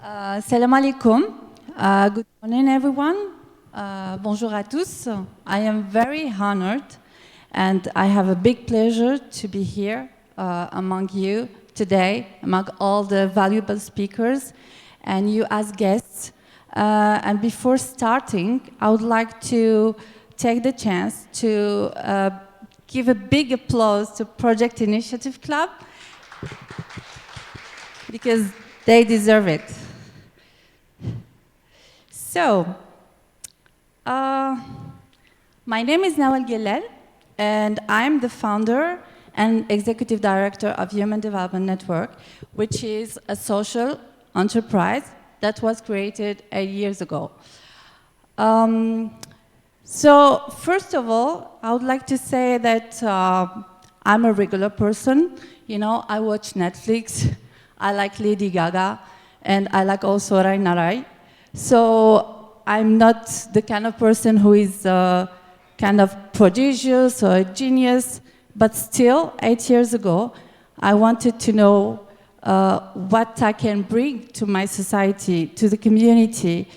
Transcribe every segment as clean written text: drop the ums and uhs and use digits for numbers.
Salam alaikum. Good morning, everyone. Bonjour à tous. I am very honored and I have a big pleasure to be here among you today, among all the valuable speakers and you as guests. And before starting, I would like to take the chance to give a big applause to Project Initiative Club because they deserve it. So, my name is Nawel Guellal, and I'm the founder and executive director of Human Development Network, which is a social enterprise that was created 8 years ago. So, first of all, I would like to say that I'm a regular person. You know, I watch Netflix, I like Lady Gaga, and I like also Rai Narai. So I'm not the kind of person who is kind of prodigious or a genius, but still, 8 years ago, I wanted to know what I can bring to my society, to the community,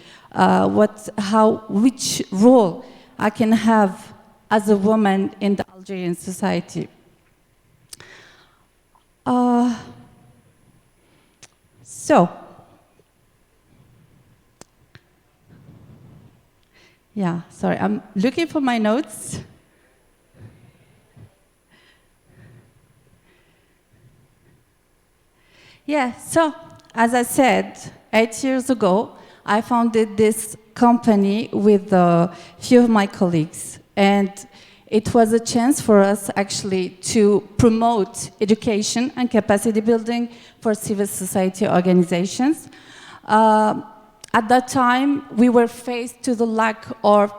which role I can have as a woman in the Algerian society. Yeah, sorry, I'm looking for my notes. Yeah, so as I said, 8 years ago, I founded this company with a few of my colleagues. And it was a chance for us actually to promote education and capacity building for civil society organizations. At that time, we were faced to the lack of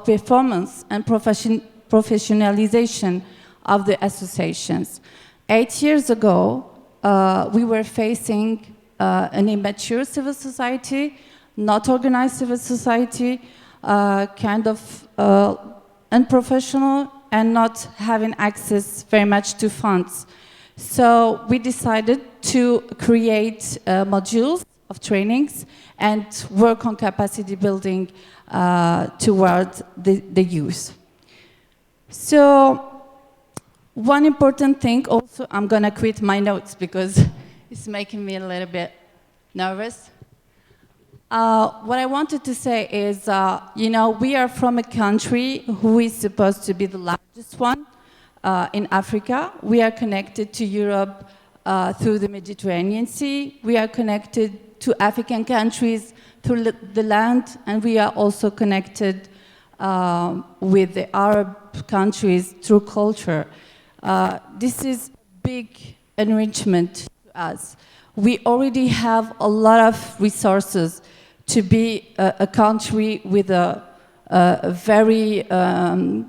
performance and professionalization of the associations. 8 years ago, we were facing an immature civil society, not organized civil society, kind of unprofessional and not having access very much to funds. So we decided to create modules of trainings and work on capacity building towards the youth. So one important thing also, I'm gonna quit my notes because it's making me a little bit nervous. What I wanted to say is, you know, we are from a country who is supposed to be the largest one in Africa. We are connected to Europe through the Mediterranean Sea. We are connected to African countries through the land, and we are also connected with the Arab countries through culture. This is big enrichment to us. We already have a lot of resources to be a country with a very, how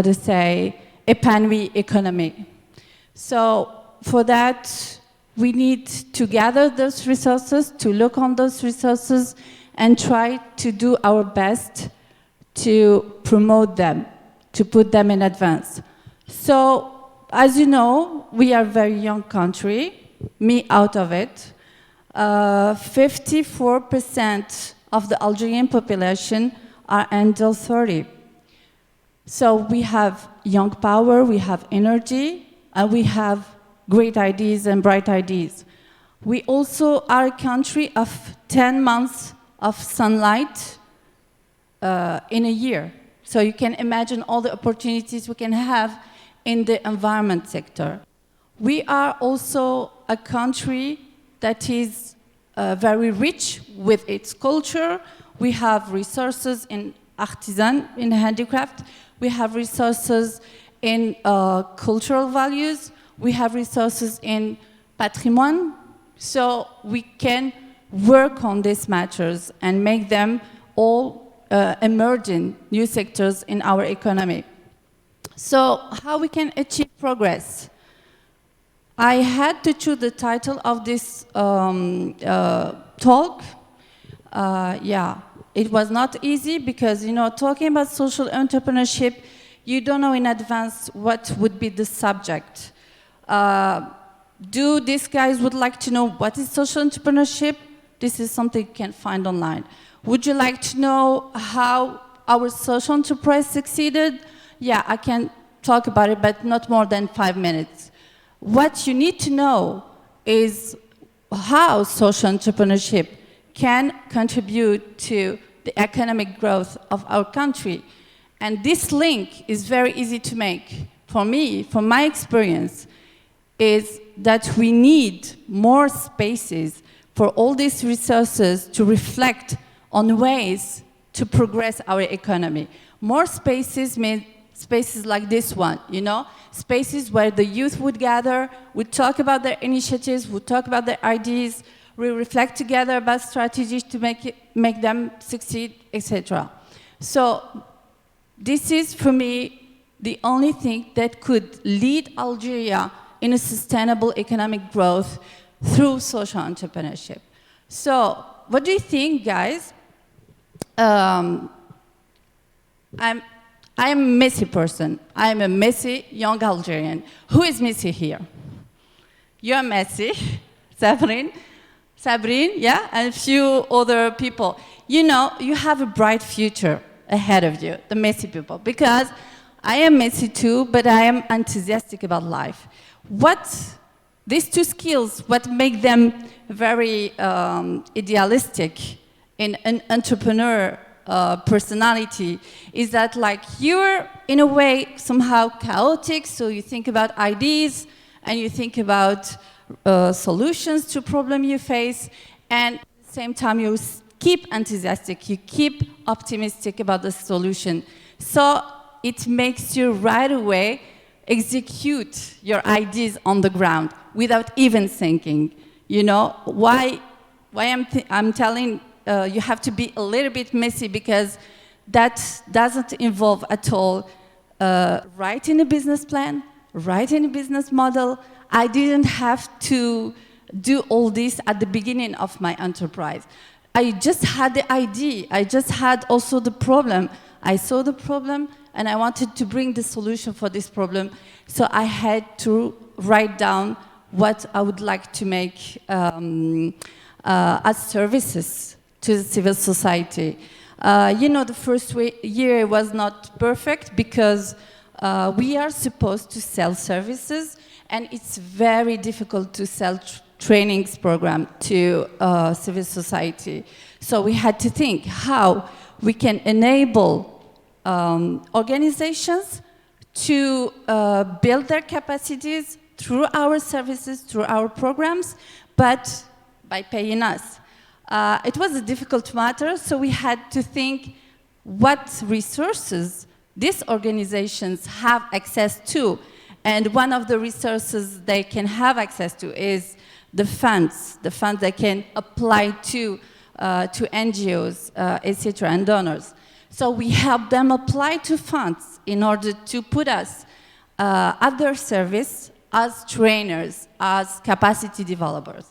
to say, épanoui economy. So for that, we need to gather those resources, to look on those resources, and try to do our best to promote them, to put them in advance. So, as you know, we are a very young country, me out of it. 54% of the Algerian population are under 30. So we have young power, we have energy, and we have great ideas and bright ideas. We also are a country of 10 months of sunlight in a year. So you can imagine all the opportunities we can have in the environment sector. We are also a country that is very rich with its culture. We have resources in artisan, in handicraft. We have resources in cultural values. We have resources in patrimoine, so we can work on these matters and make them all emerging new sectors in our economy. So how we can achieve progress? I had to choose the title of this talk. Yeah, it was not easy because, you know, talking about social entrepreneurship, you don't know in advance what would be the subject. do these guys would like to know what is social entrepreneurship? This is something you can find online. Would you like to know how our social enterprise succeeded? Yeah, I can talk about it, but not more than 5 minutes. What you need to know is how social entrepreneurship can contribute to the economic growth of our country. And this link is very easy to make. For me, from my experience, is that we need more spaces for all these resources to reflect on ways to progress our economy. More spaces mean spaces like this one, you know? Spaces where the youth would gather, would talk about their initiatives, would talk about their ideas, we reflect together about strategies to make them succeed, etc. So this is, for me, the only thing that could lead Algeria in a sustainable economic growth through social entrepreneurship. So what do you think, guys? I'm a messy person. I'm a messy young Algerian. Who is messy here? You're messy, Sabrine, yeah, and a few other people. You know, you have a bright future ahead of you, the messy people, because I am messy too, but I am enthusiastic about life. These two skills, what make them very idealistic in an entrepreneur personality is that, like, you're in a way somehow chaotic, so you think about ideas and you think about solutions to problem you face, and at the same time you keep enthusiastic, you keep optimistic about the solution. So it makes you right away execute your ideas on the ground without even thinking. You know, why I'm telling you have to be a little bit messy, because that doesn't involve at all writing a business plan, writing a business model. I didn't have to do all this at the beginning of my enterprise. I just had the idea. I just had also the problem. I saw the problem and I wanted to bring the solution for this problem. So I had to write down what I would like to make as services to the civil society. You know, the first year was not perfect because we are supposed to sell services, and it's very difficult to sell trainings program to civil society. So we had to think how we can enable organizations to build their capacities through our services, through our programs, but by paying us. It was a difficult matter, so we had to think what resources these organizations have access to. And one of the resources they can have access to is the funds they can apply to NGOs, etc., and donors. So we help them apply to funds in order to put us at their service as trainers, as capacity developers.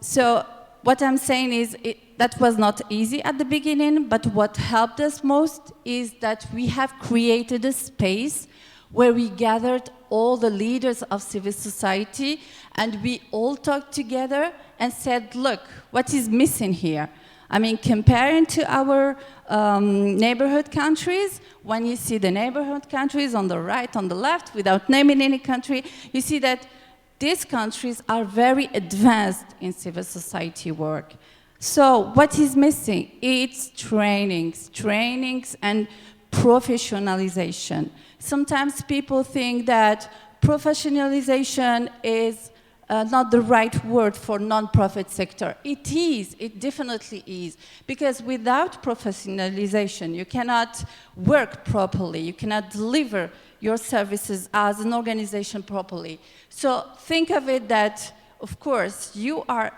So what I'm saying is that was not easy at the beginning, but what helped us most is that we have created a space where we gathered all the leaders of civil society and we all talked together and said, look, what is missing here? I mean, comparing to our neighborhood countries, when you see the neighborhood countries on the right, on the left, without naming any country, you see that these countries are very advanced in civil society work. So what is missing? It's trainings and professionalization. Sometimes people think that professionalization is not the right word for non-profit sector. It is, it definitely is. Because without professionalization, you cannot work properly, you cannot deliver your services as an organization properly. So think of it that, of course, you are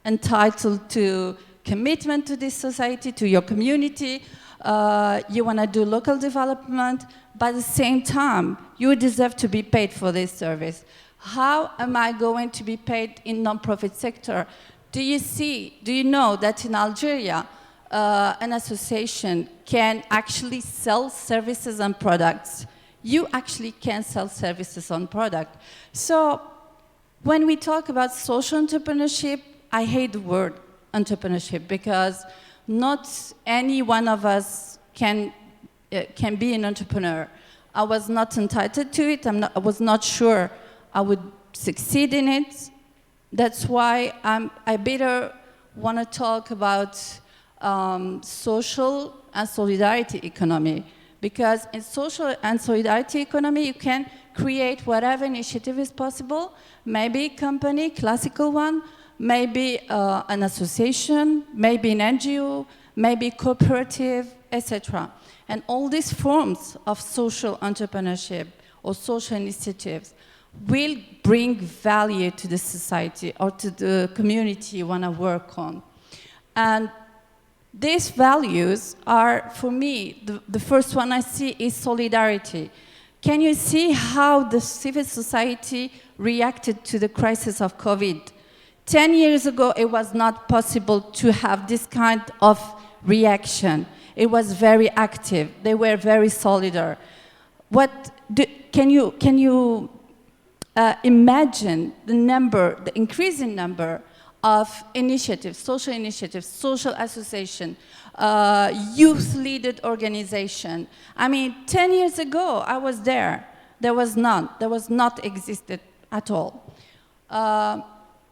entitled to commitment to this society, to your community. You want to do local development, but at the same time, you deserve to be paid for this service. How am I going to be paid in non-profit sector? Do you know that in Algeria, an association can actually sell services and products? You actually can sell services on product. So When we talk about social entrepreneurship, I hate the word entrepreneurship because not any one of us can be an entrepreneur. I was not entitled to it. I was not sure I would succeed in it. That's why I better want to talk about social and solidarity economy. Because in social and solidarity economy, you can create whatever initiative is possible. Maybe a company, classical one, maybe an association, maybe an NGO, maybe cooperative, etc. And all these forms of social entrepreneurship or social initiatives will bring value to the society or to the community you want to work on. And these values are, for me, the first one I see is solidarity. Can you see how the civil society reacted to the crisis of COVID? 10 years ago, it was not possible to have this kind of reaction. It was very active. They were very solidar. Can you imagine the increasing number of initiatives, social association, youth-led organization? I mean, 10 years ago, I was there. There was none. There was not existed at all.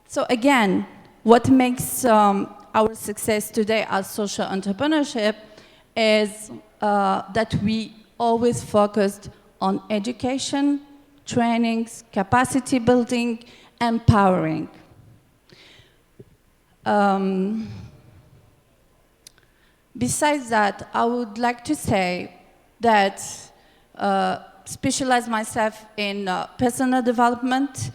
So again, what makes our success today as social entrepreneurship is that we always focused on education, trainings, capacity building, empowering. Besides that, I would like to say that specialize myself in personal development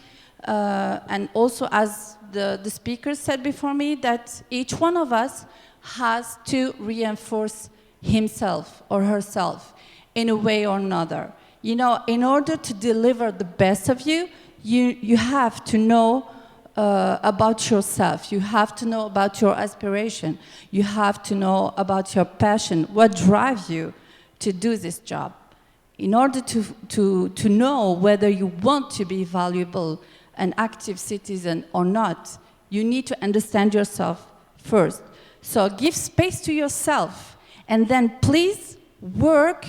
and also, as the speakers said before me, that each one of us has to reinforce himself or herself in a way or another. You know, in order to deliver the best of you, you have to know about yourself. You have to know about your aspiration. You have to know about your passion, what drives you to do this job. In order to know whether you want to be valuable, an active citizen or not, you need to understand yourself first. So give space to yourself, and then please work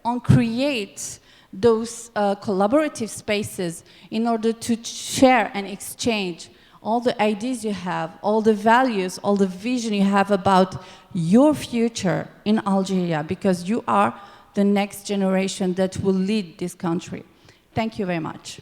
on create those collaborative spaces in order to share and exchange all the ideas you have, all the values, all the vision you have about your future in Algeria, because you are the next generation that will lead this country. Thank you very much.